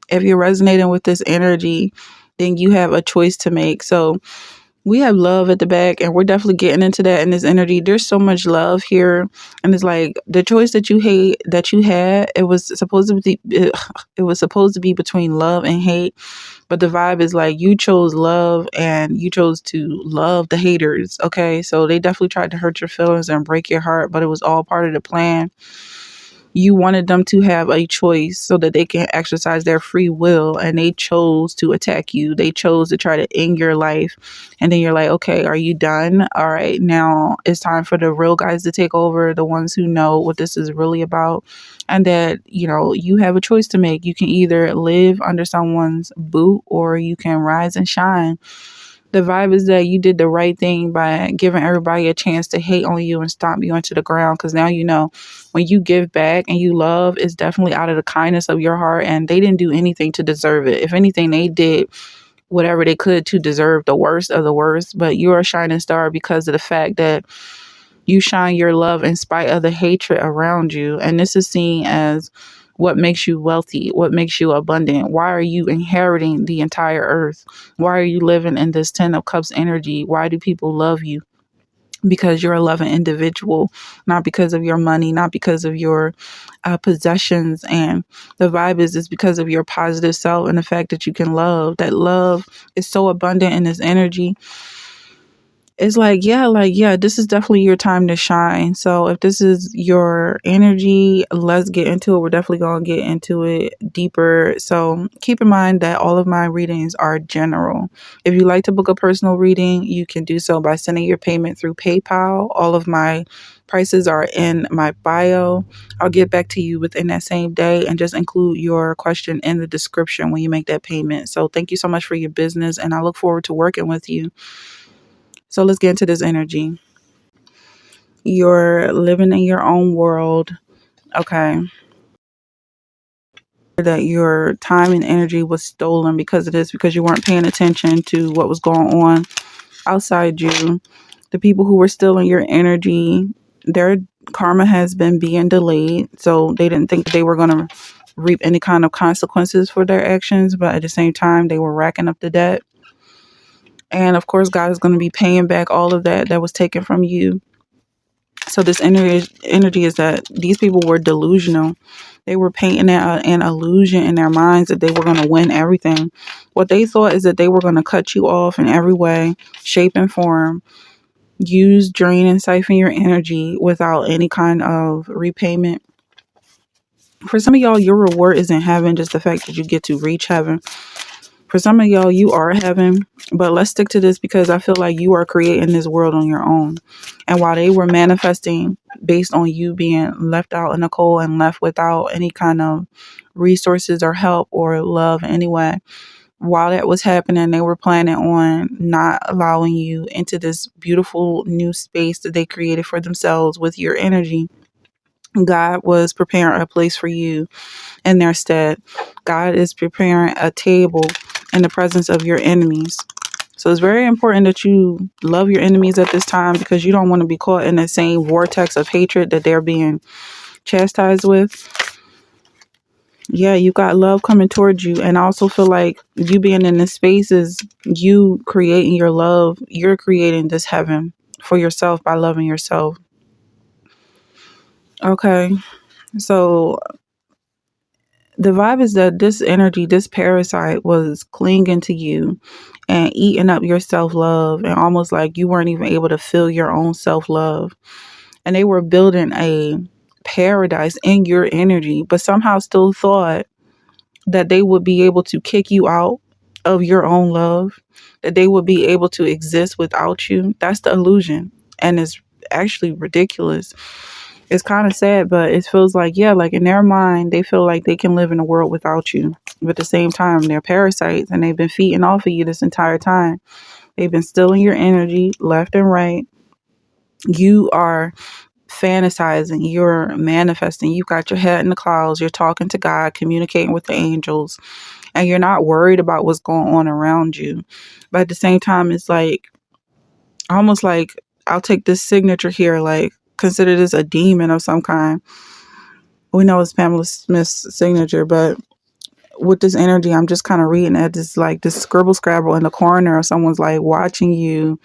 If you're resonating with this energy, then you have a choice to make. So we have love at the back, and we're definitely getting into that in this energy. There's so much love here, and it's like the choice that you had, it was supposed to be it was supposed to be between love and hate, but the vibe is like you chose love and you chose to love the haters. Okay, so they definitely tried to hurt your feelings and break your heart, but it was all part of the plan. You wanted them to have a choice so that they can exercise their free will, and they chose to attack you. They chose to try to end your life. And then you're like, okay, are you done? All right, now it's time for the real guys to take over, the ones who know what this is really about. And that, you have a choice to make. You can either live under someone's boot, or you can rise and shine. The vibe is that you did the right thing by giving everybody a chance to hate on you and stomp you into the ground. Because now you know, when you give back and you love, it's definitely out of the kindness of your heart. And they didn't do anything to deserve it. If anything, they did whatever they could to deserve the worst of the worst. But you're a shining star because of the fact that you shine your love in spite of the hatred around you. And this is seen as what makes you wealthy, what makes you abundant. Why are you inheriting the entire earth? Why are you living in this 10 of Cups energy? Why do people love you? Because you're a loving individual, not because of your money, not because of your possessions. And the vibe is because of your positive self and the fact that you can love. That love is so abundant in this energy. It's like, this is definitely your time to shine. So if this is your energy, let's get into it. We're definitely going to get into it deeper. So keep in mind that all of my readings are general. If you like to book a personal reading, you can do so by sending your payment through PayPal. All of my prices are in my bio. I'll get back to you within that same day and just include your question in the description when you make that payment. So thank you so much for your business, and I look forward to working with you. So let's get into this energy. You're living in your own world. Okay. That your time and energy was stolen because of this, because you weren't paying attention to what was going on outside you. The people who were stealing your energy, their karma has been being delayed. So they didn't think they were going to reap any kind of consequences for their actions. But at the same time, they were racking up the debt. And of course, God is going to be paying back all of that was taken from you. So this energy is that these people were delusional. They were painting an illusion in their minds that they were going to win everything. What they thought is that they were going to cut you off in every way, shape, and form. Use, drain, and siphon your energy without any kind of repayment. For some of y'all, your reward isn't heaven, just the fact that you get to reach heaven. For some of y'all, you are heaven, but let's stick to this because I feel like you are creating this world on your own. And while they were manifesting based on you being left out in the cold and left without any kind of resources or help or love anyway, while that was happening, they were planning on not allowing you into this beautiful new space that they created for themselves with your energy. God was preparing a place for you in their stead. God is preparing a table in the presence of your enemies. So it's very important that you love your enemies at this time, because you don't want to be caught in the same vortex of hatred that they're being chastised with. Yeah, you got love coming towards you. And I also feel like you being in this space is you creating your love. You're creating this heaven for yourself by loving yourself. Okay. So the vibe is that this energy, this parasite was clinging to you and eating up your self-love, and almost like you weren't even able to feel your own self-love. And they were building a paradise in your energy, but somehow still thought that they would be able to kick you out of your own love, that they would be able to exist without you. That's the illusion. And it's actually ridiculous. It's kind of sad, but it feels like, yeah, like in their mind, they feel like they can live in a world without you. But at the same time, they're parasites and they've been feeding off of you this entire time. They've been stealing your energy left and right. You are fantasizing, you're manifesting, you've got your head in the clouds, you're talking to God, communicating with the angels, and you're not worried about what's going on around you. But at the same time, it's like almost like, I'll take this signature here, like consider this a demon of some kind. We know it's Pamela Smith's signature, but with this energy, I'm just kind of reading at this like this scribble scrabble in the corner, or someone's like watching you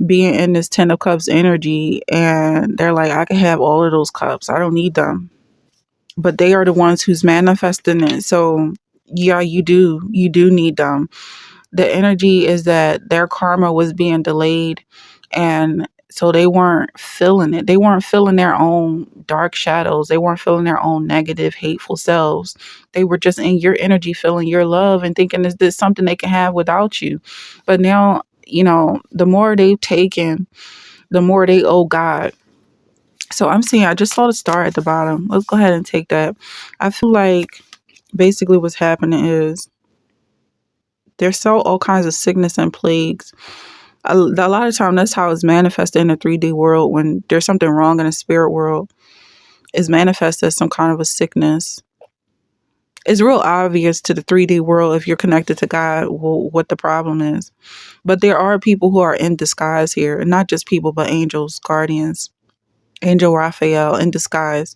being in this 10 of cups energy, and they're like, I can have all of those cups, I don't need them, but they are the ones who's manifesting it. So yeah, you do need them. The energy is that their karma was being delayed, and so they weren't feeling it. They weren't feeling their own dark shadows. They weren't feeling their own negative, hateful selves. They were just in your energy, feeling your love and thinking, is this something they can have without you? But now, the more they've taken, the more they owe God. So I'm seeing, I just saw the star at the bottom. Let's go ahead and take that. I feel like basically what's happening is there's so all kinds of sickness and plagues. A lot of time, that's how it's manifested in the 3D world. When there's something wrong in the spirit world, is manifested as some kind of a sickness. It's real obvious to the 3D world, if you're connected to God, what the problem is. But there are people who are in disguise here, and not just people, but angels, guardians, Angel Raphael in disguise.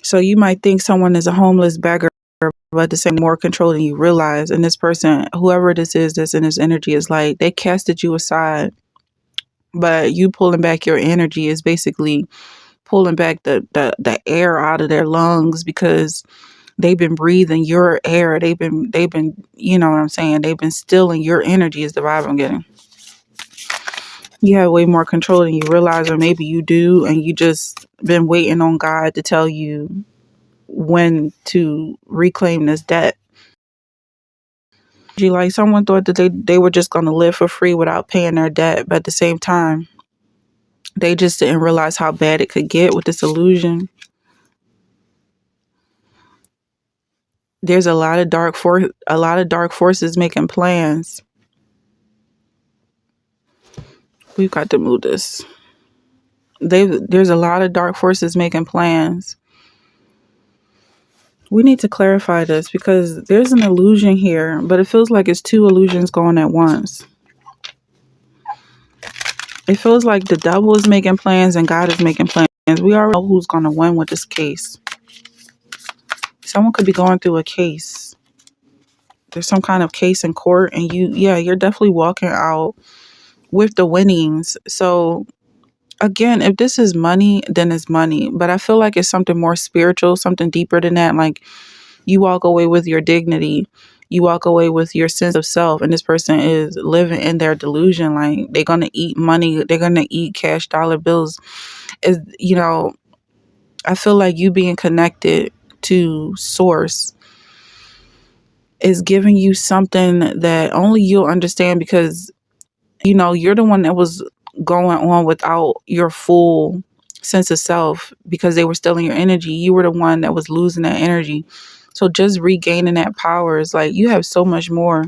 So you might think someone is a homeless beggar, but the same more control than you realize. And this person, whoever this is that's in this energy, is like they casted you aside, but you pulling back your energy is basically pulling back the air out of their lungs, because they've been breathing your air. They've been, you know what I'm saying? They've been stealing your energy is the vibe I'm getting. You have way more control than you realize, or maybe you do, and you just been waiting on God to tell you when to reclaim this debt. Like someone thought that they were just going to live for free without paying their debt, but at the same time, they just didn't realize how bad it could get with this illusion. There's a lot of dark forces making plans. We've got to move this. There's a lot of dark forces making plans. We need to clarify this, because there's an illusion here, but it feels like it's two illusions going at once. It feels like the devil is making plans and God is making plans. We already know who's going to win with this case. Someone could be going through a case. There's some kind of case in court, and you're definitely walking out with the winnings. So again, if this is money, then it's money. But I feel like it's something more spiritual, something deeper than that. Like, you walk away with your dignity. You walk away with your sense of self. And this person is living in their delusion. Like, they're going to eat money. They're going to eat cash dollar bills. I feel like you being connected to source is giving you something that only you'll understand, because you're the one that was going on without your full sense of self, because they were stealing your energy. You were the one that was losing that energy. So just regaining that power is like, you have so much more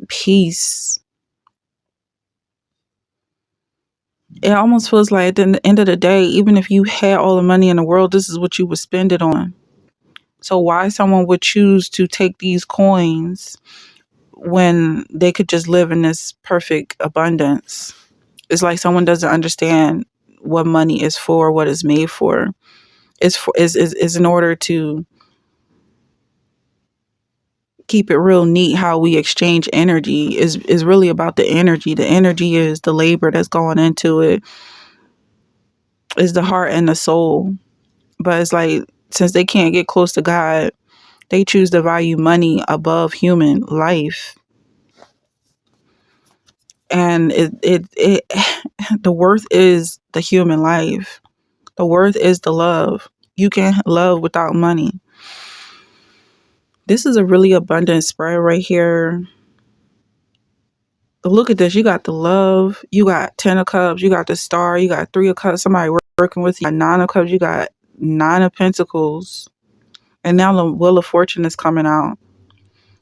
peace. It almost feels like at the end of the day, even if you had all the money in the world, this is what you would spend it on. So why someone would choose to take these coins when they could just live in this perfect abundance? It's like someone doesn't understand what money is for, what it's made for. Is in order to keep it real neat. How we exchange energy is really about the energy. The energy is the labor that's going into it, is the heart and the soul. But it's like, since they can't get close to God, they choose to value money above human life. And it the worth is the human life. The worth is the love. You can't love without money. This is a really abundant spread right here. Look at this. You got the love. You got 10 of cups. You got the star. You got 3 of cups. Somebody working with you. 9 of cups. You got 9 of pentacles. And now the wheel of fortune is coming out.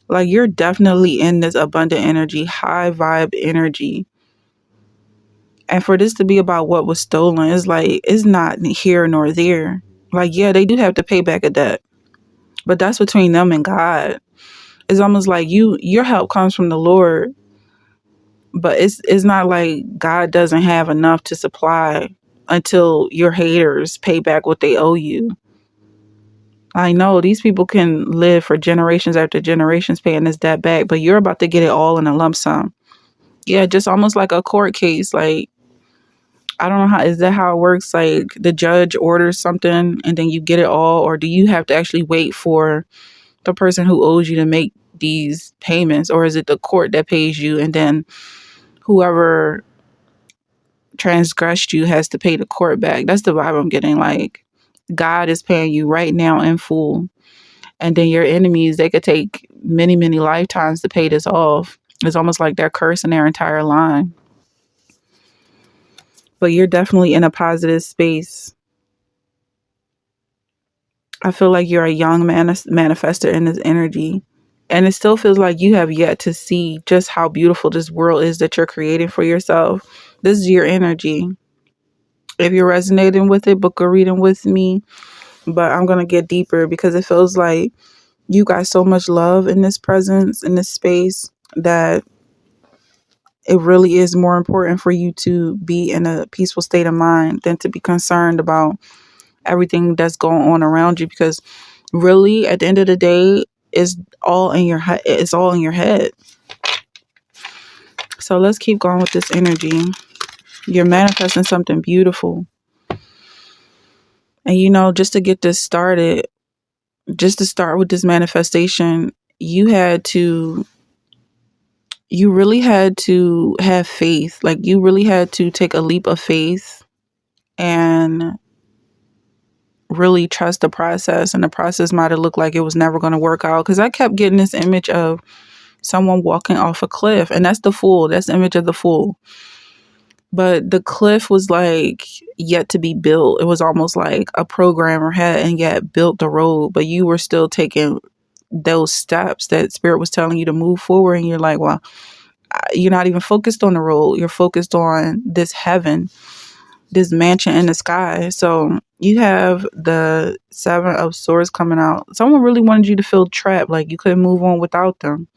Like, you're definitely in this abundant energy, high vibe energy. And for this to be about what was stolen, it's like, it's not here nor there. Like, yeah, they do have to pay back a debt, but that's between them and God. It's almost like your help comes from the Lord, but it's not like God doesn't have enough to supply until your haters pay back what they owe you. I know these people can live for generations after generations paying this debt back, but you're about to get it all in a lump sum. Yeah, just almost like a court case. Like, I don't know how, is that how it works? Like the judge orders something and then you get it all, or do you have to actually wait for the person who owes you to make these payments, or is it the court that pays you and then whoever transgressed you has to pay the court back? That's the vibe I'm getting. Like God is paying you right now in full, and then your enemies, they could take many, many lifetimes to pay this off. It's almost like they're cursing their entire line. But you're definitely in a positive space. I feel like you're a young manifester in this energy. And it still feels like you have yet to see just how beautiful this world is that you're creating for yourself. This is your energy. If you're resonating with it, book a reading with me. But I'm going to get deeper because it feels like you got so much love in this presence, in this space, that it really is more important for you to be in a peaceful state of mind than to be concerned about everything that's going on around you, because really at the end of the day, it's all in your head. It's all in your head. So let's keep going with this energy. You're manifesting something beautiful. And just to get this started, just to start with this manifestation, you really had to have faith. Like you really had to take a leap of faith and really trust the process. And the process might have looked like it was never going to work out, because I kept getting this image of someone walking off a cliff, and that's the fool. That's the image of the fool. But the cliff was like yet to be built. It was almost like a programmer had and yet built the road, but you were still taking those steps that spirit was telling you to move forward. And you're like, well, you're not even focused on the road. You're focused on this heaven, this mansion in the sky. So you have the Seven of Swords coming out. Someone really wanted you to feel trapped, like you couldn't move on without them.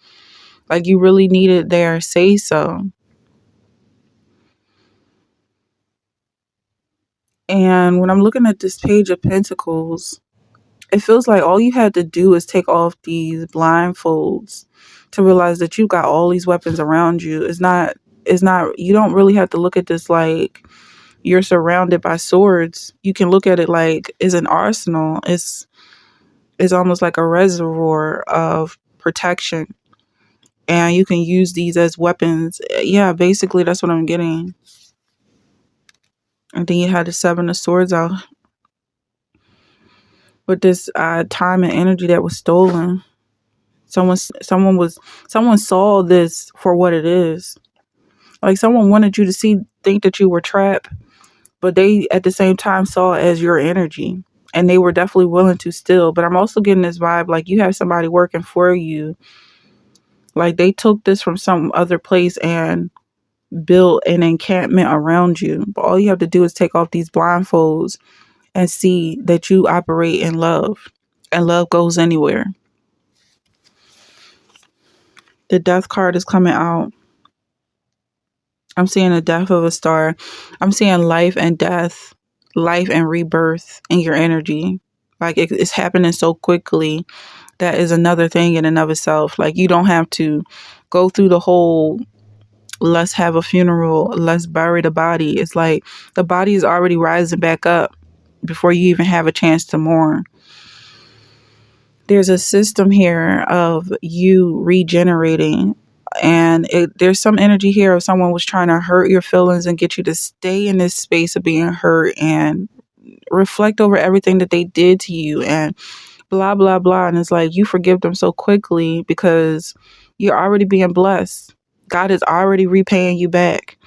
Like you really needed their say so. And when I'm looking at this Page of Pentacles, it feels like all you had to do is take off these blindfolds to realize that you got all these weapons around you. You don't really have to look at this like you're surrounded by swords. You can look at it like it's an arsenal. It's almost like a reservoir of protection. And you can use these as weapons. Yeah, basically that's what I'm getting. And then you had the Seven of Swords out with this time and energy that was stolen. Someone saw this for what it is. Like someone wanted you to think that you were trapped, but they at the same time saw it as your energy, and they were definitely willing to still. But I'm also getting this vibe like you have somebody working for you. Like they took this from some other place and built an encampment around you. But all you have to do is take off these blindfolds and see that you operate in love, and love goes anywhere. The Death card is coming out. I'm seeing the death of a star. I'm seeing life and death, life and rebirth in your energy. Like it's happening so quickly. That is another thing in and of itself. Like you don't have to go through the whole let's have a funeral, let's bury the body. It's like the body is already rising back up before you even have a chance to mourn. There's a system here of you regenerating, and there's some energy here of someone was trying to hurt your feelings and get you to stay in this space of being hurt and reflect over everything that they did to you and blah blah blah. And it's like you forgive them so quickly because you're already being blessed. God is already repaying you back.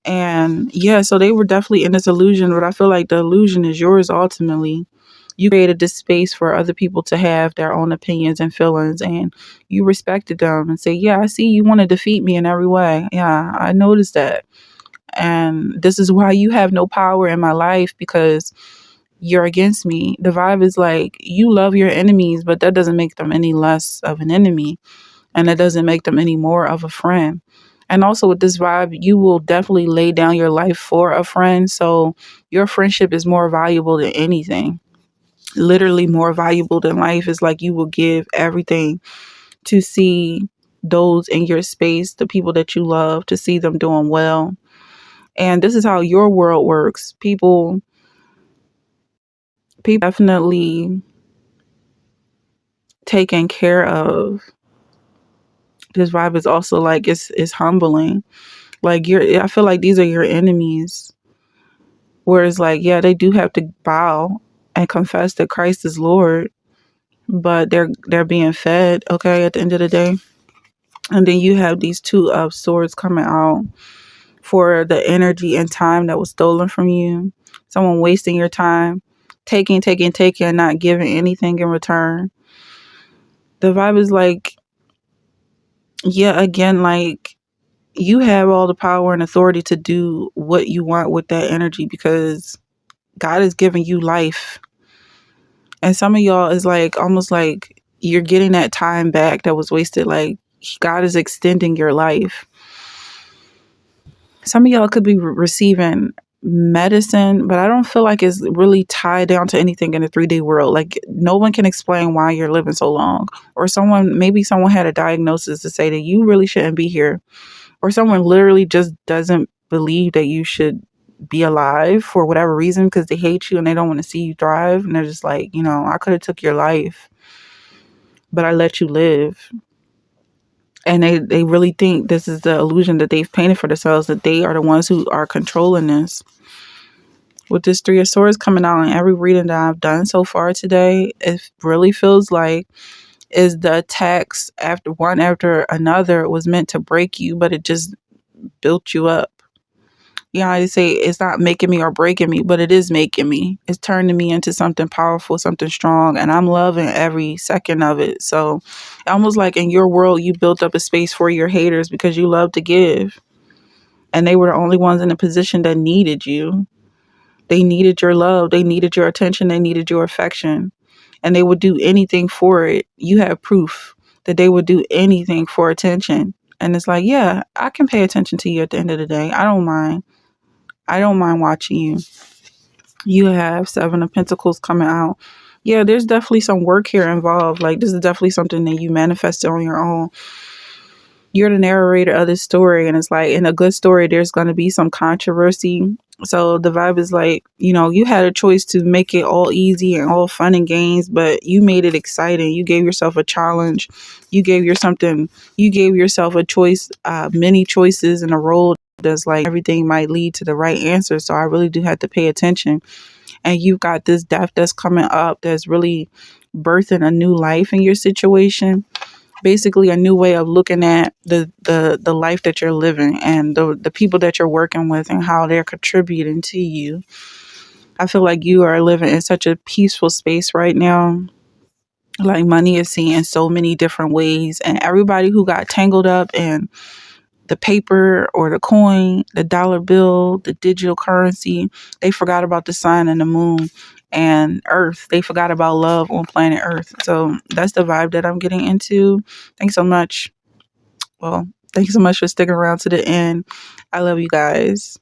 And yeah, so they were definitely in this illusion, but I feel like the illusion is yours ultimately. You created this space for other people to have their own opinions and feelings, and you respected them and say, yeah, I see you want to defeat me in every way. Yeah, I noticed that. And this is why you have no power in my life, because you're against me. The vibe is like you love your enemies, but that doesn't make them any less of an enemy. And that doesn't make them any more of a friend. And also with this vibe, you will definitely lay down your life for a friend. So your friendship is more valuable than anything. literally more valuable than life. It's like you will give everything to see those in your space, the people that you love, to see them doing well. And this is how your world works. People definitely taken care of. This vibe is also like it's humbling. Like I feel like these are your enemies. Whereas like, yeah, they do have to bow and confess that Christ is Lord, but they're being fed, okay, at the end of the day. And then you have these two of swords coming out for the energy and time that was stolen from you. Someone wasting your time, taking, and not giving anything in return. The vibe is like, yeah, again, like you have all the power and authority to do what you want with that energy because God is giving you life. And some of y'all is like almost like you're getting that time back that was wasted. Like God is extending your life. Some of y'all could be receiving medicine, but I don't feel like it's really tied down to anything in the 3D world. Like no one can explain why you're living so long. Or maybe someone had a diagnosis to say that you really shouldn't be here. Or someone literally just doesn't believe that you should be alive for whatever reason because they hate you and they don't want to see you thrive. And they're just like, I could have took your life, but I let you live. And they really think this is the illusion that they've painted for themselves, that they are the ones who are controlling this. With this Three of Swords coming out in every reading that I've done so far today, it really feels like is the attacks after one after another was meant to break you, but it just built you up. I say it's not making me or breaking me, but it is making me. It's turning me into something powerful, something strong, and I'm loving every second of it. So almost like in your world, you built up a space for your haters because you love to give. And they were the only ones in a position that needed you. They needed your love. They needed your attention. They needed your affection. And they would do anything for it. You have proof that they would do anything for attention. And it's like, yeah, I can pay attention to you at the end of the day. I don't mind. I don't mind watching you. You have Seven of Pentacles coming out. Yeah, there's definitely some work here involved. Like, this is definitely something that you manifested on your own. You're the narrator of this story, and it's like, in a good story, there's going to be some controversy. So the vibe is like, you had a choice to make it all easy and all fun and games, but you made it exciting. You gave yourself a challenge. You gave yourself a choice, many choices in a role that's like everything might lead to the right answer. So I really do have to pay attention. And you've got this death that's coming up that's really birthing a new life in your situation. Basically a new way of looking at the life that you're living and the people that you're working with and how they're contributing to you. I feel like you are living in such a peaceful space right now. Like money is seen in so many different ways, and everybody who got tangled up in the paper or the coin, the dollar bill, the digital currency, they forgot about the sun and the moon and Earth. They forgot about love on planet Earth. So that's the vibe that I'm getting into. Thanks so much. Well, thanks so much for sticking around to the end. I love you guys.